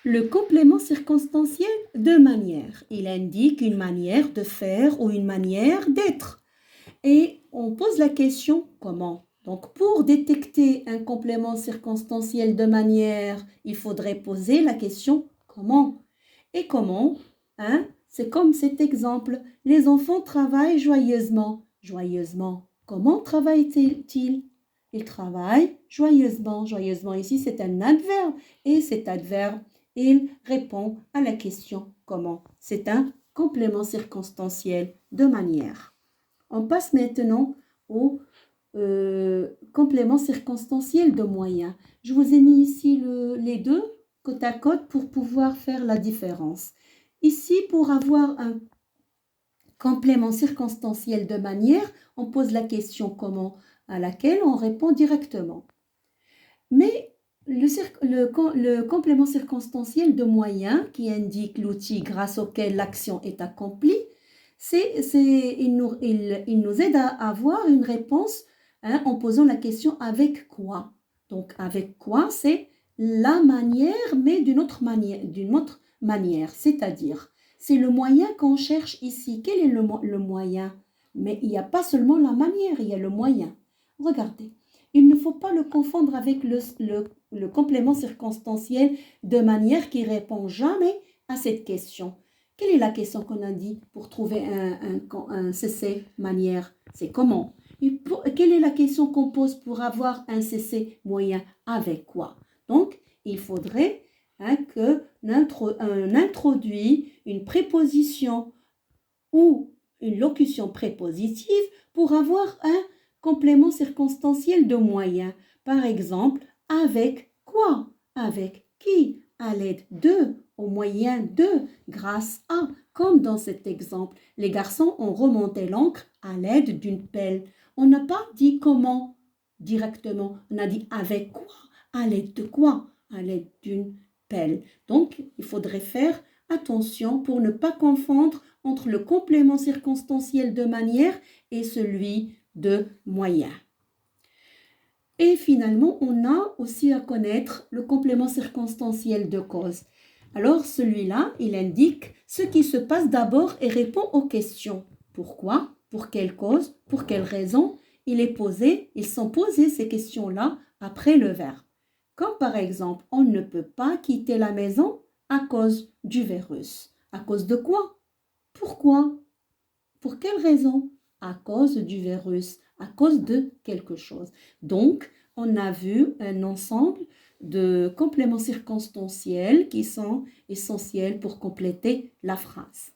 Le complément circonstanciel de manière. Il indique une manière de faire ou une manière d'être. Et on pose la question comment? Donc, pour détecter un complément circonstanciel de manière, il faudrait poser la question comment? Et comment? Hein? C'est comme cet exemple. Les enfants travaillent joyeusement. Joyeusement. Comment travaillent-ils? Ils travaillent joyeusement. Joyeusement ici, c'est un adverbe. Et cet adverbe, il répond à la question comment. C'est un complément circonstanciel de manière. On passe maintenant au complément circonstanciel de moyen. Je vous ai mis ici les deux côte à côte pour pouvoir faire la différence. Ici, pour avoir un complément circonstanciel de manière, on pose la question comment, à laquelle on répond directement. Mais le complément circonstanciel de moyen qui indique l'outil grâce auquel l'action est accomplie, il nous aide à avoir une réponse en posant la question avec quoi. Donc avec quoi, c'est la manière, mais d'une autre manière, c'est-à-dire c'est le moyen qu'on cherche ici. Quel est le moyen? Mais il n'y a pas seulement la manière, il y a le moyen. Regardez, il ne faut pas le confondre avec le complément circonstanciel de manière qui répond jamais à cette question. Quelle est la question qu'on a dit pour trouver un CC manière? C'est comment? Quelle est la question qu'on pose pour avoir un CC moyen? Avec quoi? Donc, il faudrait qu'on introduit une préposition ou une locution prépositive pour avoir un complément circonstanciel de moyen. Par exemple, avec quoi? Avec qui? À l'aide de, au moyen de, grâce à. Comme dans cet exemple, les garçons ont remonté l'encre à l'aide d'une pelle. On n'a pas dit comment directement, on a dit avec quoi? À l'aide de quoi? À l'aide d'une pelle. Donc, il faudrait faire attention pour ne pas confondre entre le complément circonstanciel de manière et celui de moyen. Et finalement, on a aussi à connaître le complément circonstanciel de cause. Alors, celui-là, il indique ce qui se passe d'abord et répond aux questions. Pourquoi? Pour quelle cause? Pour quelle raison? Ils sont posés ces questions-là après le verbe. Comme par exemple, on ne peut pas quitter la maison à cause du virus. À cause de quoi? Pourquoi? Pour quelle raison? À cause du virus, à cause de quelque chose. Donc, on a vu un ensemble de compléments circonstanciels qui sont essentiels pour compléter la phrase.